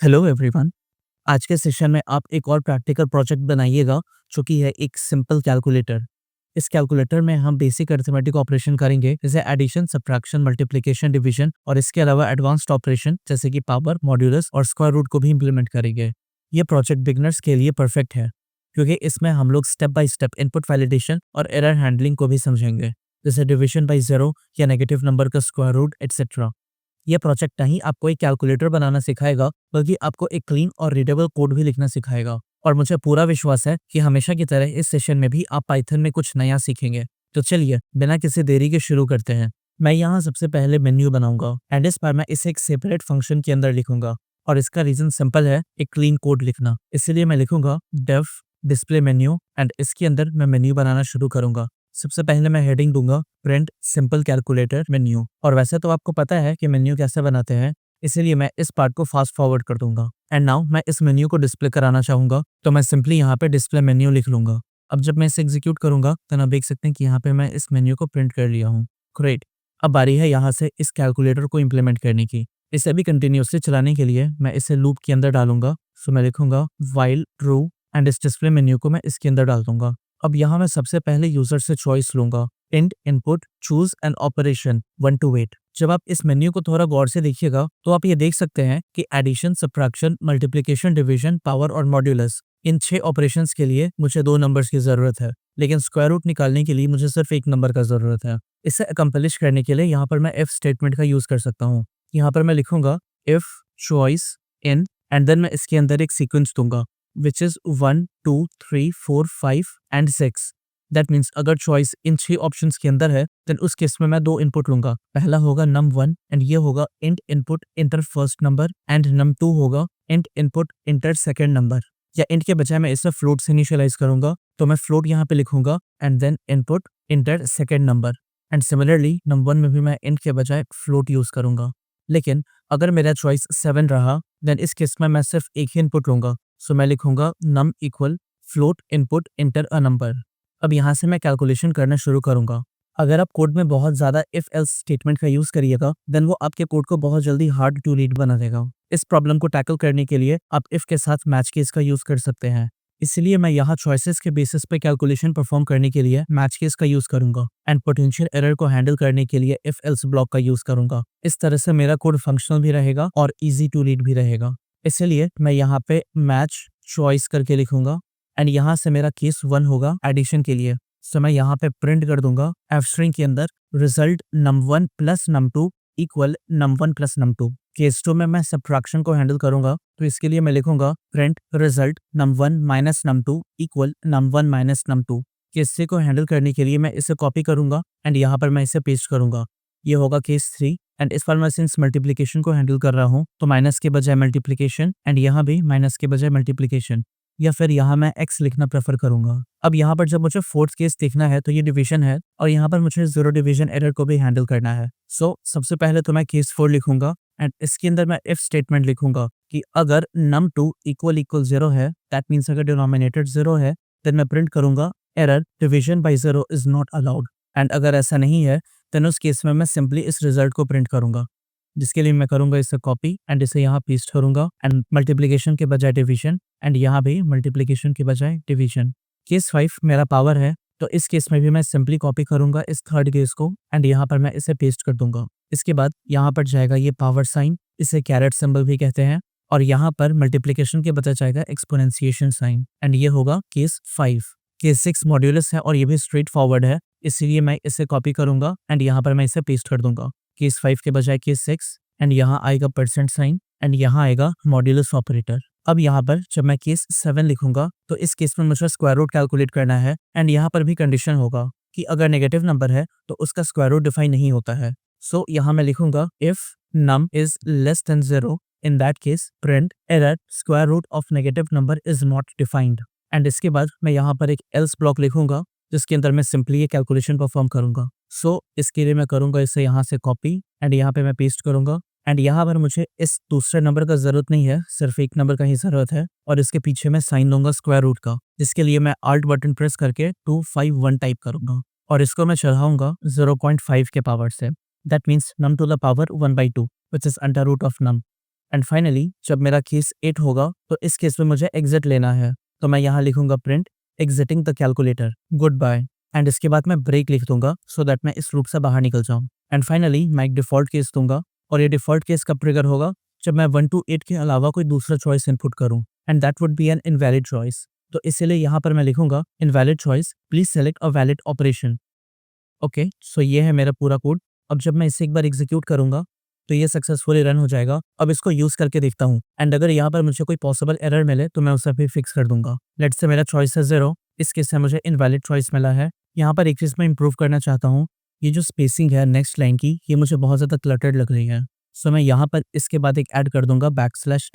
Hello everyone. आज के session में आप एक और प्रैक्टिकल प्रोजेक्ट बनाइएगा जो कि है एक सिंपल कैलकुलेटर। इस कैलकुलेटर में हम बेसिक अरिथमेटिक ऑपरेशन करेंगे जैसे एडिशन, सब्ट्रैक्शन, मल्टीप्लिकेशन, डिवीजन और इसके अलावा एडवांस्ड ऑपरेशन जैसे कि पावर, मॉड्यूलस और स्क्वायर रूट को भी इम्प्लीमेंट करेंगे। ये प्रोजेक्ट बिगनर्स के लिए परफेक्ट है क्योंकि इसमें हम लोग step by step input validation और एरर हैंडलिंग को भी समझेंगे, जैसे डिवीजन बाय जीरो या नेगेटिव नंबर का स्क्वायर रूट एटसेट्रा। ये प्रोजेक्ट नहीं आपको एक कैलकुलेटर बनाना सिखाएगा बल्कि आपको एक क्लीन और रीडेबल कोड भी लिखना सिखाएगा। और मुझे पूरा विश्वास है कि हमेशा की तरह इस सेशन में भी आप पाइथन में कुछ नया सीखेंगे। तो चलिए बिना किसी देरी के शुरू करते हैं। मैं यहाँ सबसे पहले मेन्यू बनाऊंगा एंड इस बार मैं इसे एक सेपरेट फंक्शन के अंदर लिखूंगा और इसका रीजन सिंपल है, एक क्लीन कोड लिखना। इसलिए मैं लिखूंगा डेफ डिस्प्ले मेन्यू एंड इसके अंदर मैं मेन्यू बनाना शुरू करूंगा। सबसे पहले मैं हेडिंग दूंगा प्रिंट सिंपल कैलकुलेटर मेन्यू। और वैसे तो आपको पता है कि मेन्यू कैसे बनाते हैं, इसीलिए मैं इस पार्ट को फास्ट फॉरवर्ड कर दूंगा। एंड नाउ मैं इस मेन्यू को डिस्प्ले कराना चाहूंगा तो मैं सिंपली यहाँ पे डिस्प्ले मेन्यू लिख लूंगा। अब जब मैं इसे एग्जीक्यूट करूंगा तो आप देख सकते हैं कि यहाँ पे मैं इस मेन्यू को प्रिंट कर लिया हूँ। ग्रेट। अब बारी है यहाँ से इस कैलकुलेटर को इम्प्लीमेंट करने की। इसे भी कंटिन्यूसली चलाने के लिए मैं इसे लूप के अंदर डालूंगा। सो मैं लिखूंगा व्हाइल ट्रू एंड इस डिस्प्ले मेन्यू को मैं इसके अंदर डाल दूंगा। अब यहाँ मैं सबसे पहले यूजर से चॉइस लूंगा, int input choose an operation 1 to 8। जब आप इस मेन्यू को थोड़ा गौर से देखिएगा तो आप ये देख सकते हैं कि addition, subtraction, multiplication, division, power और मॉड्यूलस, इन 6 ऑपरेशंस के लिए मुझे 2 नंबर्स की जरूरत है, लेकिन स्क्वायर रूट निकालने के लिए मुझे सिर्फ 1 नंबर का जरूरत है। इसे अकम्प्लिश करने के लिए यहाँ पर मैं इफ स्टेटमेंट का यूज कर सकता हूँ। यहाँ पर मैं लिखूंगा if choice in and then मैं इसके अंदर एक सीक्वेंस दूंगा which is 1 2 3 4 5 and 6। That means अगर चॉइस इन 6 ऑप्शंस के अंदर है देन उस केस में मैं 2 इनपुट लूंगा। पहला होगा num1 एंड ये होगा int input inter first number and num2 होगा int input enter second number. या int के बजाय मैं इसे फ्लोट से इनिशियलाइज करूंगा तो मैं फ्लोट यहाँ पे लिखूंगा and then input enter second number. And similarly num1 में भी मैं int के बजाय फ्लोट यूज करूंगा। लेकिन अगर मेरा चॉइस 7 रहा देन इस केस में मैं सिर्फ एक ही इनपुट लूंगा। सो मैं लिखूंगा num equal float input inter a number. अब यहाँ से मैं कैलकुलेशन करना शुरू करूंगा। अगर आप कोड में बहुत ज़्यादा इफ एल्स स्टेटमेंट का यूज़ करिएगा देन वो आपके कोड को बहुत जल्दी हार्ड टू रीड बना देगा। इस प्रॉब्लम को टैकल करने के लिए आप इफ के साथ मैच केस का यूज़ कर सकते हैं। इसलिए मैं यहाँ चॉइसेस के बेसिस पे कैलकुलेशन परफॉर्म करने के लिए मैच केस का यूज़ करूंगा एंड पोटेंशियल एरर को हैंडल करने के लिए इफ एल्स ब्लॉक का यूज़ करूंगा। इस तरह से मेरा कोड फंक्शनल भी रहेगा और ईजी टू रीड भी रहेगा। इसलिए मैं यहाँ पे मैच चॉइस करके लिखूंगा एंड यहाँ से मेरा केस 1 होगा एडिशन के लिए। सो मैं यहाँ पे प्रिंट कर दूंगा एफ स्ट्रिंग के अंदर result num1 plus num2 equal num1 plus num2। Case 2 में मैं सब्ट्रैक्शन को हैंडल करूंगा तो इसके लिए मैं लिखूंगा print result num1 minus num2 equal num1 minus num2। Case 3 को हैंडल करने के लिए मैं इसे कॉपी करूंगा एंड यहाँ पर मैं इसे पेस्ट करूंगा। ये होगा केस 3 एंड इस बार मैं सिंस मल्टीप्लिकेशन को हैंडल कर रहा हूँ तो माइनस के बजाय मल्टीप्लिकेशन एंड यहाँ भी माइनस के बजाय मल्टीप्लिकेशन, या फिर यहाँ मैं x लिखना प्रेफर करूंगा। अब यहाँ पर जब मुझे फोर्थ केस देखना है तो ये डिवीजन है और यहाँ पर मुझे जीरो डिवीजन एरर को भी हैंडल करना है। सो सबसे पहले तो मैं केस 4 लिखूंगा एंड इसके अंदर मैं इफ स्टेटमेंट लिखूंगा कि अगर num2 इक्वल इक्वल 0 है, दैट मीन्स अगर डिनोमिनेटर 0 है देन मैं प्रिंट करूंगा error division bye 0 is not allowed. And अगर ऐसा नहीं है देन उस केस में मैं सिंपली इस रिजल्ट को प्रिंट करूंगा, जिसके लिए मैं करूंगा इसे कॉपी एंड इसे यहाँ पेस्ट करूंगा एंड मल्टीप्लिकेशन के बजाय डिवीजन एंड यहाँ भी मल्टीप्लिकेशन के बजाय डिवीजन। केस 5 मेरा पावर है तो इस केस में भी मैं सिंपली कॉपी करूंगा इस थर्ड केस को एंड यहाँ पर मैं इसे पेस्ट कर दूंगा। इसके बाद यहाँ पर जाएगा ये पावर साइन, इसे कैरेट सिंबल भी कहते हैं, और यहाँ पर मल्टीप्लिकेशन के बजाय जाएगा एक्सपोनेंशिएशन साइन एंड ये होगा केस 5। केस 6 मॉड्यूलस है और ये भी स्ट्रेट फॉरवर्ड है, इसीलिए मैं इसे कॉपी करूंगा एंड यहाँ पर मैं इसे पेस्ट कर दूंगा। केस 5 के बजाय केस 6 एंड यहाँ आएगा परसेंट साइन एंड यहाँ आएगा मॉड्यूलस ऑपरेटर। अब यहाँ पर जब मैं केस 7 लिखूंगा तो इस केस में मुझे स्क्वायर रूट कैलकुलेट करना है एंड यहाँ पर भी कंडीशन होगा कि अगर नेगेटिव नंबर है तो उसका स्क्वायर रूट डिफाइन नहीं होता है। सो यहाँ मैं लिखूंगा if num is less than 0 in that case print error square root of negative number is not defined. And इसके बाद मैं यहाँ पर एक एल्स ब्लॉक लिखूंगा जिसके अंदर मैं सिंपली ये कैलकुलेशन परफॉर्म करूंगा। सो इसके लिए मैं करूंगा इसे यहाँ से कॉपी एंड यहाँ पे मैं पेस्ट करूंगा एंड यहाँ पर मुझे इस दूसरे नंबर का जरूरत नहीं है, सिर्फ एक नंबर का ही जरूरत है और इसके पीछे मैं साइन दूंगा स्क्वायर रूट का, जिसके लिए मैं आल्ट बटन प्रेस करके 251 टाइप करूंगा और इसको मैं चढ़ाऊंगा 0.5 के पावर से। That means num to the power 1/2 which is under root of num and finally जब मेरा केस 8 होगा तो इस केस में मुझे एग्जिट लेना है, तो मैं यहाँ लिखूंगा print exiting the calculator, good bye. And इसके बाद मैं ब्रेक लिख दूंगा सो दैट मैं इस लूप से बाहर निकल जाऊँ। एंड फाइनली मैं एक डिफॉल्ट केस दूंगा, और ये डिफॉल्ट केस कब ट्रिगर होगा, जब मैं 1 to 8 के अलावा कोई दूसरा चॉइस इनपुट करूँ, and that would be an invalid choice. तो इसीलिए यहाँ पर मैं लिखूंगा invalid choice, please select a valid operation. Okay, so ये है मेरा पूरा कोड। अब जब मैं इसे एक बार एग्जीक्यूट करूंगा तो ये सक्सेसफुली रन हो जाएगा। अब इसको यूज करके देखता हूँ, एंड अगर यहाँ पर मुझे कोई पॉसिबल एरर मिले तो मैं उसे भी फिक्स कर दूंगा। लेट्स से मेरा चॉइस है 0, इस केस से मुझे इनवैलिड चॉइस मिला है। यहाँ पर एक चीज़ मैं इंप्रूव करना चाहता हूँ, ये जो स्पेसिंग है नेक्स्ट लाइन की, ये मुझे बहुत ज़्यादा क्लटर्ड लग रही है। सो मैं यहाँ पर इसके बाद एक ऐड कर दूंगा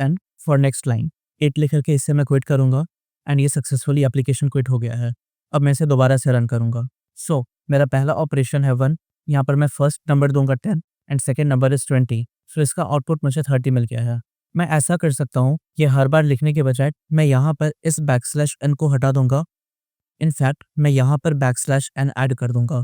\n फॉर नेक्स्ट लाइन। 8 लिख करके इससे मैं क्विट करूंगा, एंड ये सक्सेसफुली एप्लीकेशन क्विट हो गया है। अब मैं इसे दोबारा से रन करूंगा। सो मेरा पहला ऑपरेशन है 1, यहाँ पर मैं फर्स्ट नंबर दूंगा 10 एंड सेकेंड नंबर इज 20। सो इसका आउटपुट मुझे 30 मिल गया है। मैं ऐसा कर सकता हूँ, ये हर बार लिखने के बजाय मैं यहाँ पर इस \n को हटा दूंगा। इनफैक्ट मैं यहाँ पर \n ऐड कर दूंगा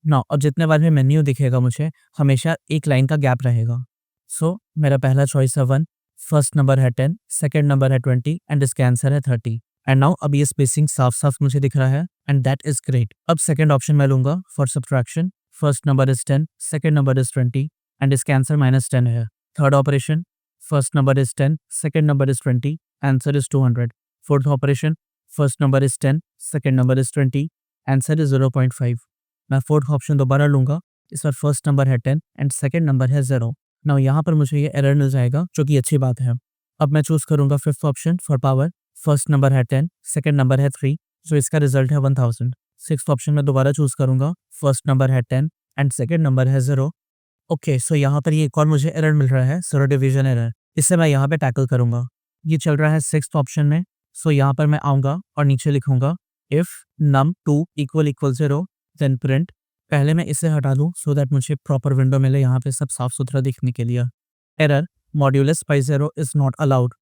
ना, और जितने बार भी मेन्यू दिखेगा मुझे हमेशा एक लाइन का गैप रहेगा। सो मेरा पहला चॉइस है 1, फर्स्ट नंबर है 10, सेकेंड नंबर है 20 एंड इसका आंसर है 30। एंड नाउ अब ये स्पेसिंग साफ साफ मुझे दिख रहा है, एंड दैट इज ग्रेट। अब सेकेंड ऑप्शन मैं लूंगा for subtraction. First number is 10, second number is 20 and इसका आंसर -10 है। Third operation, first number is 10, second number is 20, answer is 200। Fourth operation, first number is 10, second number is 20, answer is 0.5। मैं fourth option दोबारा लूंगा, इस बार first number है 10 and second number है 0। Now यहाँ पर मुझे ये एरर मिल जाएगा, जो कि अच्छी बात है। अब मैं चूज करूंगा fifth option for power. First number है 10, सेकेंड नंबर है 3, सो इसका रिजल्ट है 1000। सिक्स्थ ऑप्शन में दोबारा चूज करूंगा, फर्स्ट नंबर है 10 एंड सेकेंड नंबर है 0। ओके, सो यहाँ पर ये एक और मुझे एरर मिल रहा है, जीरो डिवीजन एरर। इसे मैं यहाँ पे टैकल करूंगा। ये चल रहा है सिक्स्थ ऑप्शन में। सो यहाँ पर मैं आऊंगा और नीचे लिखूंगा इफ num2 = 0 देन प्रिंट। पहले मैं इसे हटा दूं सो दैट मुझे प्रॉपर विंडो मिले यहाँ पे सब साफ सुथरा दिखने के लिए। Error modulus by 0 is not allowed.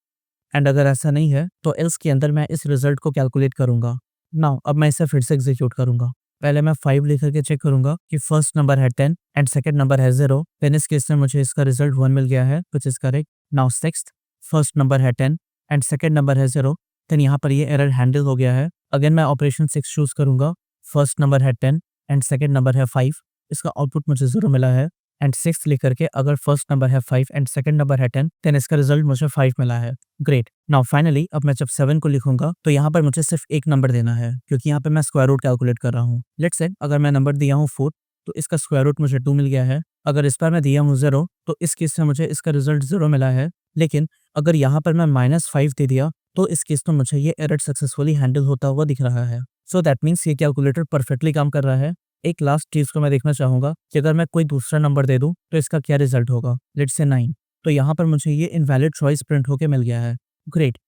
And अगर ऐसा नहीं है तो एल्स के अंदर मैं इस रिजल्ट को कैलकुलेट करूंगा। नाउ अब मैं इसे फिर से एग्जीक्यूट करूंगा। पहले मैं 5 लिख करके चेक करूंगा कि फर्स्ट नंबर है 10 एंड सेकेंड नंबर है 0। देन इस केस में मुझे इसका रिजल्ट 1 मिल गया है, which is correct. Now sixth, first number है 10 एंड सेकेंड नंबर है 0। देन यहाँ पर ये एरर हैंडल हो गया है। अगेन मैं ऑपरेशन 6 चूज करूंगा। फर्स्ट नंबर है 10 एंड सेकेंड नंबर है 5, इसका आउटपुट मुझे 0 मिला है। एंड सिक्स लिख करके अगर फर्स्ट नंबर है 5 एंड सेकंड नंबर है 10, देन इसका रिजल्ट मुझे 5 मिला है। ग्रेट। नाउ फाइनली अब मैं जब 7 को लिखूंगा तो यहाँ पर मुझे सिर्फ एक नंबर देना है, क्योंकि यहाँ पे मैं स्क्वायर रूट कैलकुलेट कर रहा हूँ। लेट्स से अगर मैं नंबर दिया हूँ 4 तो इसका स्क्वायर रूट मुझे 2 मिल गया है। अगर इस बार मैं दिया हूँ 0 तो इस केस में मुझे इसका रिजल्ट 0 मिला है। लेकिन अगर यहाँ पर मैं -5 दे दिया तो इस केस में मुझे ये एरर सक्सेसफुली हैंडल होता हुआ दिख रहा है। सो दैट मीन्स ये कैलकुलेटर परफेक्टली काम कर रहा है। एक लास्ट चीज को मैं देखना चाहूंगा कि अगर मैं कोई दूसरा नंबर दे दूं तो इसका क्या रिजल्ट होगा। लेट्स से 9, तो यहाँ पर मुझे ये इनवैलिड चॉइस प्रिंट होके मिल गया है। ग्रेट,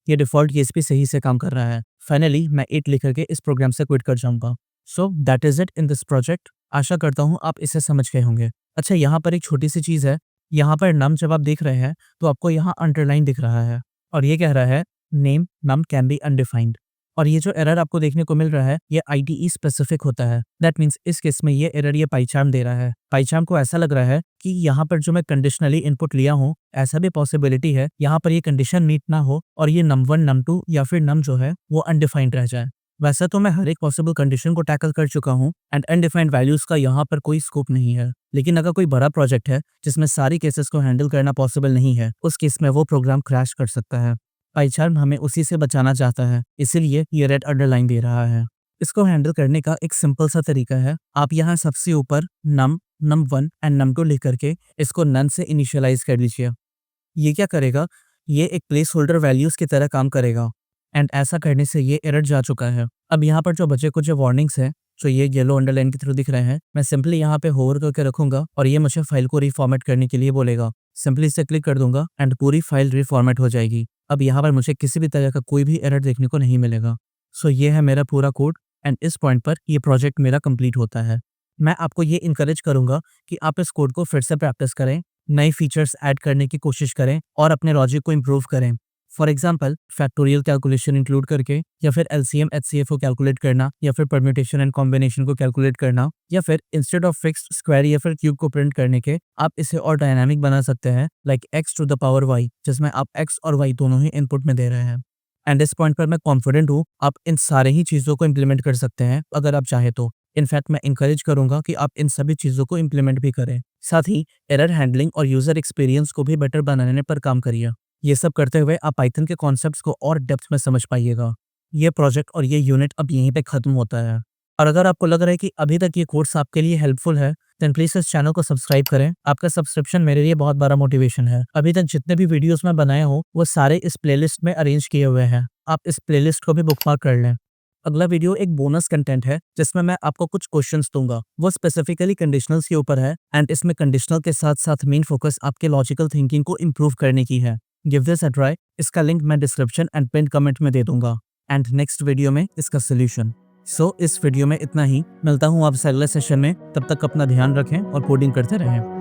ये डिफॉल्ट केस भी सही से काम कर रहा है। फाइनली मैं 8 लिख करके इस प्रोग्राम से क्विट कर जाऊंगा। So that is it in this project. आशा करता हूँ आप इसे समझ गए होंगे। अच्छा, यहाँ पर एक छोटी सी चीज है। यहाँ पर नम जब आप देख रहे हैं तो आपको यहाँ अंडरलाइन दिख रहा है और ये कह रहा है name num can be undefined. और ये जो एरर आपको देखने को मिल रहा है ये IDE स्पेसिफिक होता है। दैट मीन्स इस केस में ये एरर ये पाइचार्म दे रहा है। पाइचार्म को ऐसा लग रहा है कि यहाँ पर जो मैं कंडीशनली इनपुट लिया हूँ, ऐसा भी पॉसिबिलिटी है यहाँ पर ये कंडीशन मीट ना हो और ये num1 num2 या फिर num जो है वो अनडिफाइंड रह जाए। वैसे तो मैं हर एक पॉसिबल कंडीशन को टैकल कर चुका हूँ एंड अनडिफाइंड वैल्यूज का यहाँ पर कोई स्कोप नहीं है। लेकिन अगर कोई बड़ा प्रोजेक्ट है जिसमें सारी केसेस को हैंडल करना पॉसिबल नहीं है, उस केस में वो प्रोग्राम क्रैश कर सकता है। पाइचार्म हमें उसी से बचाना चाहता है, इसीलिए ये रेड अंडरलाइन दे रहा है। इसको हैंडल करने का एक सिंपल सा तरीका है। आप यहाँ सबसे ऊपर num, num1 एंड num2 लिख करके इसको नन से इनिशियलाइज कर दीजिए। ये क्या करेगा, ये एक प्लेस होल्डर वैल्यूज की तरह काम करेगा एंड ऐसा करने से ये एरर जा चुका है। अब यहाँ पर जो बचे कुछ वार्निंग्स है जो ये येलो अंडरलाइन के थ्रू दिख रहे हैं, मैं सिंपली यहाँ पे होवर करके रखूंगा और ये मुझे फाइल को रिफॉर्मेट करने के लिए बोलेगा। सिंपली इसे क्लिक कर दूंगा एंड पूरी फाइल रिफॉर्मेट हो जाएगी। अब यहाँ पर मुझे किसी भी तरह का कोई भी एरर देखने को नहीं मिलेगा। सो ये है मेरा पूरा कोड एंड इस पॉइंट पर ये प्रोजेक्ट मेरा कंप्लीट होता है। मैं आपको ये इनकरेज करूंगा कि आप इस कोड को फिर से प्रैक्टिस करें, नए फीचर्स ऐड करने की कोशिश करें और अपने लॉजिक को इम्प्रूव करें। For example factorial calculation include करके, या फिर एलसीएम एचसीएफ को कैलकुलेट करना, या फिर परम्यूटेशन एंड कॉम्बिनेशन को कैलकुलेट करना, या फिर इंस्टेड ऑफ फिक्स्ड स्क्वायर या फिर क्यूब को प्रिंट करने के आप इसे और डायनामिक बना सकते हैं, like x to the power y, जिसमें आप x और y दोनों ही इनपुट में दे रहे हैं। एंड इस पॉइंट पर मैं कॉन्फिडेंट हूँ आप इन सारे ही चीज़ों को इम्प्लीमेंट कर सकते हैं अगर आप चाहे तो। इनफैक्ट मैं इंकरेज करूंगा कि आप इन सभी चीज़ों को इम्प्लीमेंट भी करें। साथ ही एरर हैंडलिंग और यूज़र एक्सपीरियंस को भी बेटर बनाने पर काम करिए। ये सब करते हुए आप पाइथन के कॉन्सेप्ट्स को और डेप्थ में समझ पाइएगा। ये प्रोजेक्ट और ये यूनिट अब यहीं पे खत्म होता है। और अगर आपको लग रहा है कि अभी तक ये कोर्स आपके लिए हेल्पफुल है, देन प्लीज इस चैनल को सब्सक्राइब करें। आपका सब्सक्रिप्शन मेरे लिए बहुत बड़ा मोटिवेशन है। अभी तक जितने भी वीडियोस मैं बनाया हूँ वो सारे इस प्लेलिस्ट में अरेंज किए हुए हैं। आप इस प्लेलिस्ट को भी बुकमार्क कर लें। अगला वीडियो एक बोनस कंटेंट है जिसमें मैं आपको कुछ क्वेश्चंस दूंगा। वो स्पेसिफिकली कंडीशनल्स के ऊपर है एंड इसमें कंडीशनल के साथ साथ मेन फोकस आपके लॉजिकल थिंकिंग को इम्प्रूव करने की है। Give this a try. इसका लिंक मैं डिस्क्रिप्शन एंड पिन कमेंट में दे दूंगा। एंड नेक्स्ट वीडियो में इसका सोल्यूशन। इस वीडियो में इतना ही। मिलता हूँ आपसे अगले सेशन में। तब तक अपना ध्यान रखें और कोडिंग करते रहें।